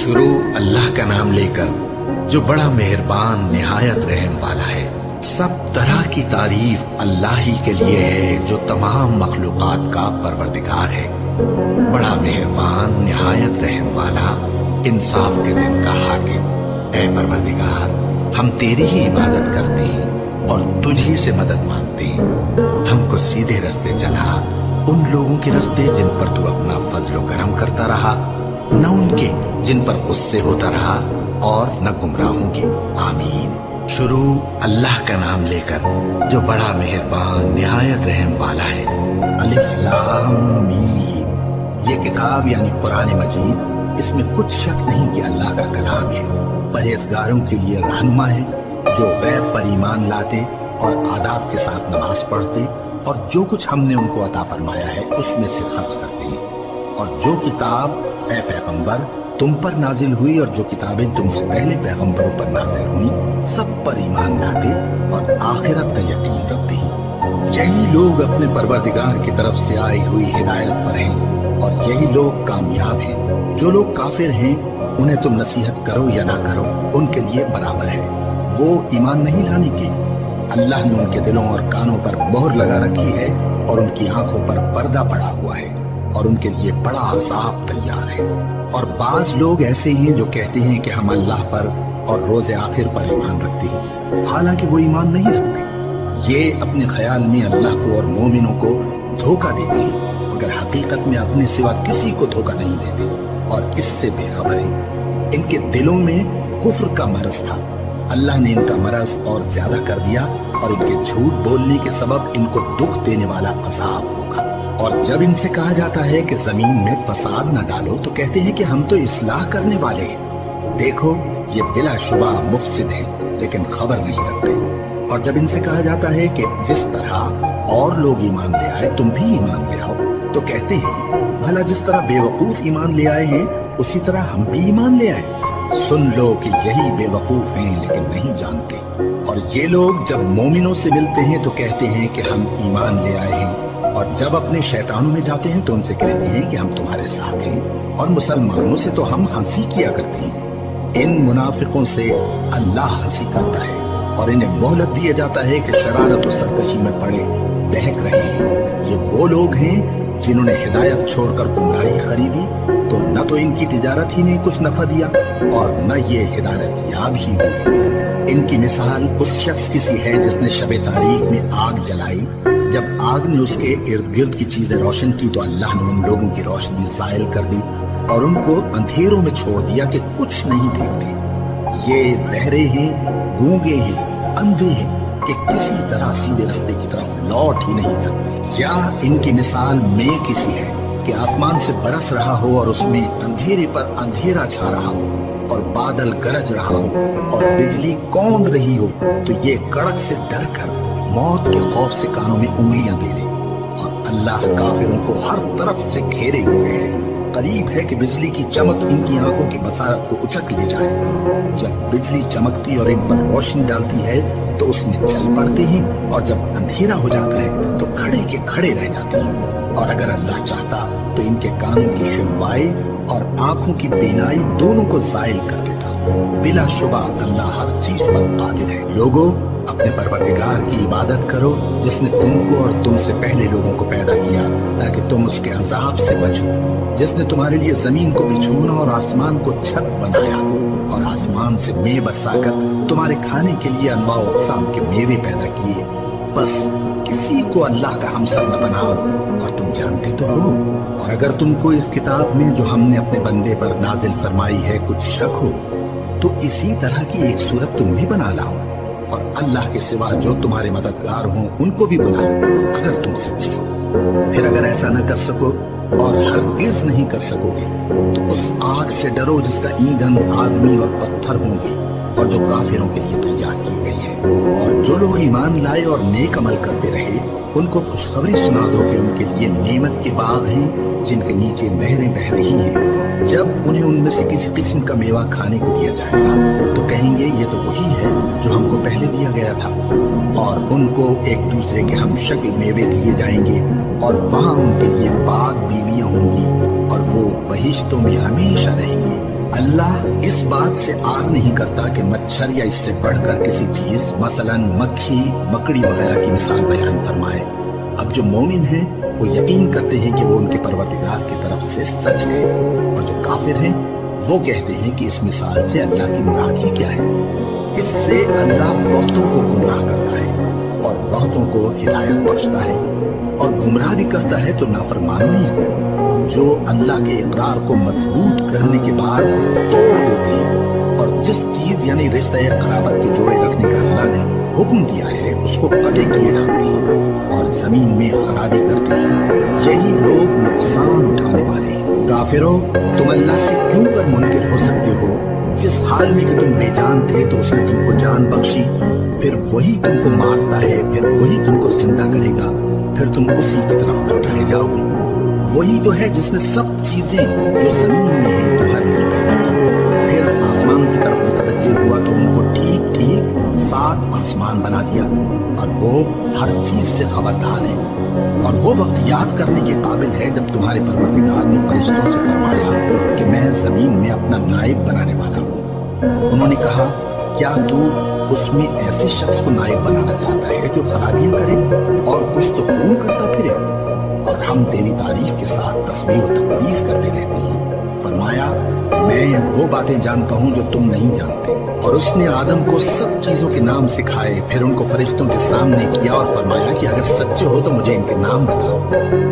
शुरू अल्लाह का नाम लेकर जो बड़ा मेहरबान निहायत रहम वाला है। सब तरह की तारीफ अल्लाह ही के लिए है जो तमाम मखलूकात का परवरदिगार है। बड़ा मेहरबान निहायत रहम वाला, इंसाफ के दिन का हाकिम। ऐ परवरदिगार, हम तेरी ही इबादत करते हैं और तुझी से मदद मांगते हैं। हमको सीधे रास्ते चला, उन लोगों के रास्ते जिन पर तू अपना फजलो करम करता रहा, न उनके जिन पर गुस्से होता रहा, और न गुमराहों के। आमीन। शुरू अल्लाह का नाम लेकर जो बड़ा मेहरबान निहायत रहम वाला है। अलिफ लाम मीम। ये किताब यानी कुरान मजीद, इसमें कुछ शक नहीं कि अल्लाह का कलाम है। परहेजगारों के लिए रहनुमा है, जो गैब पर ईमान लाते और आदाब के साथ नमाज पढ़ते और जो कुछ हमने उनको अता फरमाया है उसमें से खर्च करते हैं। और जो किताब ऐ पैगंबर तुम पर नाजिल हुई और जो किताबें तुमसे पहले पैगंबरों पर नाजिल हुई, सब पर ईमान लाते और आखिरत का यकीन रखते हैं। यही लोग अपने परवरदिगार की तरफ से आई हुई हिदायत पर हैं और यही लोग कामयाब हैं। जो लोग काफिर हैं उन्हें तुम नसीहत करो या ना करो, उनके लिए बराबर है। वो ईमान नहीं लाने के। अल्लाह ने उनके दिलों और कानों पर मोहर लगा रखी है और उनकी आंखों पर पर्दा पड़ा हुआ है और उनके लिए बड़ा अज़ाब तैयार है। और बाज लोग ऐसे हैं जो कहते हैं कि हम अल्लाह पर और रोज़े आखिर पर ईमान रखते हैं, हालांकि वो ईमान नहीं रखते। ये अपने ख्याल में अल्लाह को और मोमिनों को धोखा देते हैं, मगर हकीकत में अपने सिवा किसी को धोखा नहीं देते और इससे बेखबर हैं। इनके दिलों में कुफ्र का मरज था, अल्लाह ने इनका मरज और ज्यादा कर दिया और इनके झूठ बोलने के सबब इनको दुख देने वाला अज़ाब होगा। और जब इनसे कहा जाता है कि जमीन में फसाद न डालो, तो कहते हैं कि हम तो इस्लाह करने वाले हैं। देखो, ये बिलाशुबा मुफसिद है, लेकिन खबर नहीं रखते। और जब इनसे कहा जाता है कि जिस तरह और लोग ईमान ले आए तुम भी ईमान ले आओ, तो कहते हैं भला जिस तरह बेवकूफ ईमान ले आए हैं उसी तरह हम भी ईमान ले आए। सुन लो कि यही बेवकूफ हैं लेकिन नहीं जानते। और ये लोग जब मोमिनों से मिलते हैं तो कहते हैं कि हम ईमान ले आए हैं, और जब अपने शैतानों में जाते हैं तो उनसे कहते हैं कि हम तुम्हारे साथ हैं, और मुसलमानों से तो हम हंसी किया करते हैं। इन मुनाफिकों से अल्लाह हंसी करता है और इन्हें मोहलत दिया जाता है कि शरारत और सरकशी में पड़े बहक रहे हैं। ये वो लोग हैं जिन्होंने हिदायत छोड़कर गुमराही खरीदी, तो न तो इनकी तिजारत ही ने कुछ नफा दिया और न ये हिदायत याब ही हुई। इनकी मिसाल उस शख्स की सी है जिसने शबे तारीख में आग जलाई। जब आग ने उसके इर्द गिर्द की चीजें रोशन की तो अल्लाह ने उन लोगों की रोशनी जायल कर दी और उनको अंधेरों में छोड़ दिया कि कुछ नहीं देखते। ये बहरे हैं, गूंगे हैं, अंधे हैं कि किसी तरह सीधे रास्ते की तरफ लौट ही नहीं सकते। या इनकी मिसाल में किसी है कि आसमान से बरस रहा हो और उसमें अंधेरे पर अंधेरा छा रहा हो और बादल गरज रहा हो और बिजली कौंध रही हो, तो ये कड़क से डर कर मौत के खौफ से कानों में उंगलियां दे ले। और अल्लाह काफिरों को हर तरफ से घेरे हुए है। करीब है कि बिजली की चमक इनकी आंखों की बसारत को उचक ले जाए। जब बिजली चमकती और इन पर रोशनी डालती है तो उसमें चल पड़ते हैं, और जब अंधेरा हो जाता है तो खड़े के खड़े रह जाते हैं। और अगर अल्लाह चाहता तो इनके कानों की सुनवाई और आंखों की बीनाई दोनों को जायल कर देता। बिलाशुबा अल्लाह हर चीज पर कादिर है। लोगों, अपने परवरदिगार की इबादत करो जिसने तुमको और तुमसे पहले लोगों को पैदा किया ताकि तुम उसके अजाब से बचो। जिसने तुम्हारे लिए जमीन को बिछोना और आसमान को छत बनाया और आसमान से मेवे बरसाकर तुम्हारे खाने के लिए अनवा अक़साम के मेवे पैदा किए। बस किसी को अल्लाह का हमसर न बनाओ, और तुम जानते तो हो। और अगर तुमको इस किताब में जो हमने अपने बंदे पर नाजिल फरमाई है कुछ शक हो, तो इसी तरह की एक सूरत तुम भी बना लाओ और अल्लाह के सिवा जो तुम्हारे मददगार हों उनको भी बुला लो, अगर तुम सच्चे हो। फिर अगर ऐसा न कर सको और हरगिज नहीं कर सकोगे, तो उस आग से डरो जिसका ईंधन आदमी और पत्थर होंगे और जो काफिरों के लिए तैयार की गई है। और जो लोग ईमान लाए और नेक अमल करते रहे उनको खुशखबरी सुना दो कि उनके लिए नेमत के बाग हैं जिनके नीचे नहरें बह रही हैं। जब उन्हें उनमें से किसी किस्म का मेवा खाने को दिया जाएगा तो कहेंगे ये तो वही है जो हमको पहले दिया गया था। और उनको एक दूसरे के हम शक्ल मेवे दिए जाएंगे और वहां उनके लिए बाग बीवियां होंगी और वो बहिश्तों में हमेशा रहेंगे। اللہ اس بات سے آر نہیں کرتا کہ مچھر یا اس سے بڑھ کر کسی چیز مثلاً مکھی مکڑی وغیرہ کی مثال بیان فرمائے۔ اب جو مومن ہیں وہ یقین کرتے ہیں کہ وہ ان کے پروردگار کی طرف سے سچ ہے، اور جو کافر ہیں وہ کہتے ہیں کہ اس مثال سے اللہ کی مراد ہی کیا ہے۔ اس سے اللہ بہتوں کو گمراہ کرتا ہے اور بہتوں کو ہدایت بخشتا ہے، اور گمراہ بھی کرتا ہے تو نافرمانوں ہی کو، جو اللہ کے اقرار کو مضبوط کرنے کے بعد توڑ دیتے ہیں، اور جس چیز یعنی رشتہ قرابت کے جوڑے رکھنے کا اللہ نے حکم دیا ہے اس کو قطع کیے ڈالتے ہیں اور زمین میں خرابی کرتے ہیں۔ یہی لوگ نقصان اٹھانے والے ہیں۔ کافروں، تم اللہ سے کیوں کر منکر ہو سکتے ہو؟ جس حال میں کہ تم بے جان تھے تو اس نے تم کو جان بخشی، پھر وہی تم کو مارتا ہے، پھر وہی تم کو زندہ کرے گا، پھر تم اسی کی طرف لوٹائے جاؤ گے۔ وہی تو ہے جس نے سب چیزیں جو زمین میں ہیں تمہارے لیے پیدا کی، پھر آسمانوں کی طرف متوجہ ہوا تو ان کو ٹھیک ٹھیک 7 آسمان بنا دیا، اور وہ ہر چیز سے خبردار ہے۔ اور وہ وقت یاد کرنے کے قابل ہے جب تمہارے پروردگار نے فرشتوں سے فرمایا کہ میں زمین میں اپنا نائب بنانے والا ہوں۔ انہوں نے کہا، کیا تو اس میں ایسے شخص کو نائب بنانا چاہتا ہے جو خرابیاں کرے اور کچھ تو خون کرتا پھرے؟ اور ہم تیری تعریف کے ساتھ تسبیح و تقدیس کرتے رہتے ہیں۔ فرمایا، میں وہ باتیں جانتا ہوں جو تم نہیں جانتے۔ اور اس نے آدم کو سب چیزوں کے نام سکھائے، پھر ان کو فرشتوں کے سامنے کیا اور فرمایا کہ اگر سچے ہو تو مجھے ان کے نام بتاؤ۔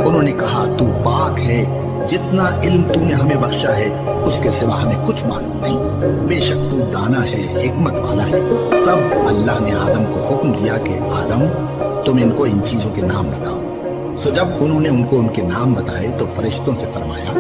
انہوں نے کہا، تو پاک ہے، جتنا علم تو نے ہمیں بخشا ہے اس کے سوا ہمیں کچھ معلوم نہیں، بے شک تو دانا ہے، حکمت والا ہے۔ تب اللہ نے آدم کو حکم دیا کہ آدم، تم ان کو ان چیزوں کے نام بتاؤ۔ سو جب انہوں نے ان کو ان کے نام بتائے تو فرشتوں سے فرمایا،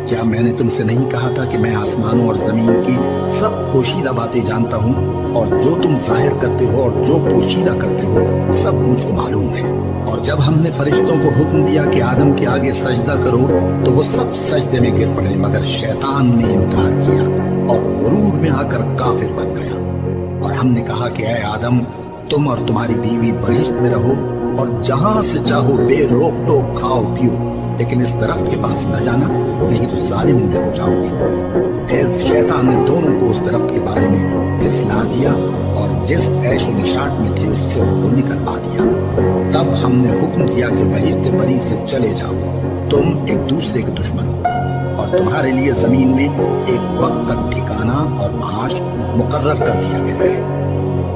کیا میں نے تم سے نہیں کہا تھا کہ میں آسمانوں اور زمین کی سب پوشیدہ باتیں جانتا ہوں، اور جو تم ظاہر کرتے ہو اور جو پوشیدہ کرتے ہو سب مجھ کو معلوم ہے۔ اور جب ہم نے فرشتوں کو حکم دیا کہ آدم کے آگے سجدہ کرو تو وہ سب سجدے میں گر پڑے، مگر شیطان نے انکار کیا اور غرور میں آ کر کافر بن گیا۔ اور ہم نے کہا کہ اے آدم، تم اور تمہاری بیوی بہشت میں رہو اور جہاں سے چاہو بے روک ٹوک کھاؤ پیو، لیکن اس درخت کے پاس نہ جانا، نہیں تو ظالموں میں ہو جاؤ گے۔ پھر شیطان نے دونوں کو اس درخت کے بارے میں پھسلا دیا اور جس عیش و نشاط میں تھے اس سے ان کو نکلوا دیا۔ تب ہم نے حکم دیا کہ بہشت بری سے چلے جاؤ، تم ایک دوسرے کے دشمن ہو، اور تمہارے لیے زمین میں ایک وقت تک ٹھکانہ اور معاش مقرر کر دیا گیا ہے۔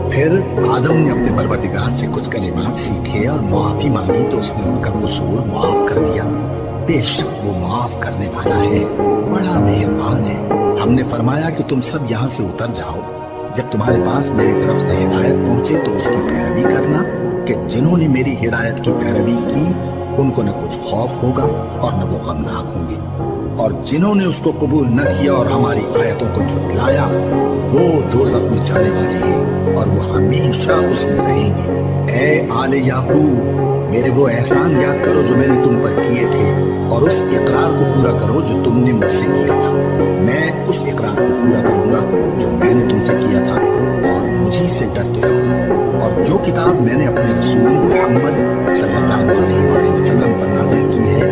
پھر آدم نے اپنے پروردگار سے کچھ کلمات سیکھے اور معافی مانگی تو اس نے ان کا قصور معاف کر دیا۔ بے شک وہ معاف کرنے والا ہے، بڑا مہربان ہے۔ ہم نے فرمایا کہ تم سب یہاں سے اتر جاؤ، جب تمہارے پاس میری طرف سے ہدایت پہنچے تو اس کی پیروی کرنا، کہ جنہوں نے میری ہدایت کی پیروی کی ان کو نہ کچھ خوف ہوگا اور نہ وہ غمناک ہوں گے، اور جنہوں نے اس کو قبول نہ کیا اور ہماری آیتوں کو جھٹلایا وہ دوزخ میں جانے والے ہیں اور وہ ہمیشہ اس میں رہیں گے۔ اے آل یعقوب، میرے وہ احسان یاد کرو جو میں نے تم پر کیے تھے، اور اس اقرار کو پورا کرو جو تم نے مجھ سے کیا تھا۔ میں اس اقرار کو پورا کروں گا جو میں نے تم سے کیا تھا، اور مجھی سے ڈرتے رہو۔ اور جو کتاب میں نے اپنے رسول محمد صلی اللہ علیہ وآلہ وسلم پر نازل کی ہے،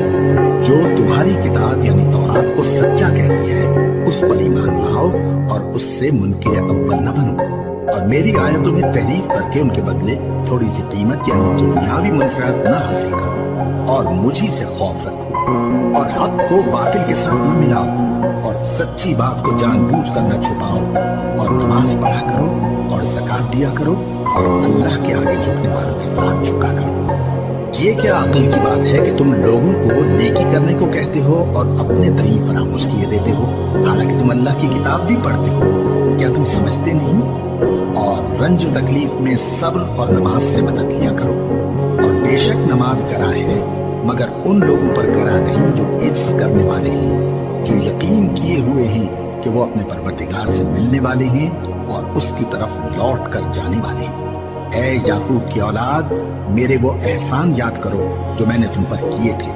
جو تمہاری کتاب یعنی تورات کو سچا کہتی ہے، اس پر ایمان لاؤ اور اس سے منکر اول نہ بنو، اور میری آیتوں میں تحریف کر کے ان کے بدلے تھوڑی سی قیمت یعنی دنیاوی منفعت نہ حاصل کرو، اور مجھی سے خوف رکھو، اور حق کو باطل کے ساتھ نہ ملاؤ، اور سچی بات کو جان بوجھ کر نہ چھپاؤ، اور نماز پڑھا کرو اور زکات دیا کرو، اور اللہ کے آگے جھکنے والوں کے ساتھ جھکا کرو۔ یہ کیا عقل کی بات ہے کہ تم لوگوں کو نیکی کرنے کو کہتے ہو اور اپنے تئیں فراموش کیے دیتے ہو، حالانکہ تم اللہ کی کتاب بھی پڑھتے ہو؟ کیا تم سمجھتے نہیں؟ اور رنج و تکلیف میں صبر اور نماز سے مدد لیا کرو، اور بے شک نماز گراں ہے، مگر ان لوگوں پر گراں نہیں جو عجز کرنے والے ہیں، جو یقین کیے ہوئے ہیں کہ وہ اپنے پروردگار سے ملنے والے ہیں اور اس کی طرف لوٹ کر جانے والے ہیں۔ اے یعقوب کی اولاد، میرے وہ احسان یاد کرو جو میں نے تم پر کیے تھے،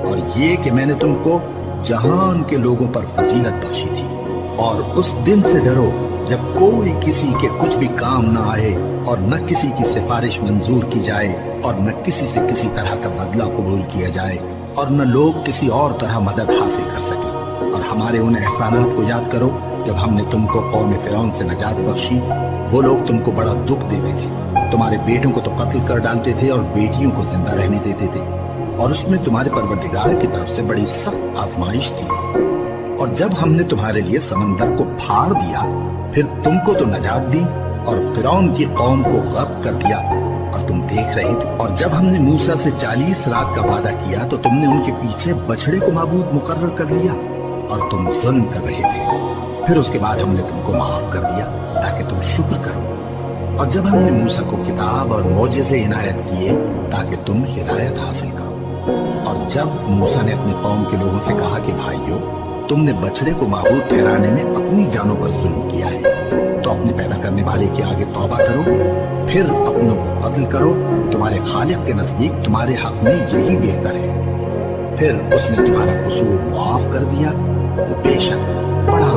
اور یہ کہ میں نے تم کو جہان کے لوگوں پر فضیلت بخشی تھی۔ اور اس دن سے ڈرو جب کوئی کسی کے کچھ بھی کام نہ آئے، اور نہ کسی کی سفارش منظور کی جائے، اور نہ کسی سے کسی طرح کا بدلہ قبول کیا جائے، اور نہ لوگ کسی اور طرح مدد حاصل کر سکیں۔ اور ہمارے ان احسانات کو یاد کرو जब हमने तुमको कौम फिरौन से नजात बख्शी, वो लोग तुमको बड़ा दुख देते थे, तुम्हारे बेटों को तो कत्ल कर डालते थे और बेटियों को जिंदा रहने देते थे, और उसमें तुम्हारे परवरदिगार की तरफ से बड़ी सख्त आजमाइश थी। और जब हमने तुम्हारे लिए समंदर को फाड़ दिया, फिर तुमको तो नजात दी और फिरौन की कौम को गर्क कर दिया, और तुम देख रहे थे। और जब हमने मूसा से 40 रात का वादा किया, तो तुमने उनके पीछे बछड़े को माबूद मुकर्रर कर लिया और तुम जुल्म कर रहे थे। फिर उसके बाद हमने तुमको माफ कर दिया ताकि तुम शुक्र करो। और जब हमने मूसा को किताब और मोजेज़े इनायत किए ताकि तुम हिदायत हासिल करो। और जब मूसा ने अपनी कौम के लोगों से कहा कि भाइयों, तुमने बछड़े को माबूद ठहराने में अपनी जानों पर जुल्म किया है, तो अपने पैदा करने वाले के आगे तौबा करो, फिर अपनों को कत्ल करो, तुम्हारे खालिक के नजदीक तुम्हारे हक में यही बेहतर है। फिर उसने तुम्हारा कसूर माफ कर दिया, वो बेशक बड़ा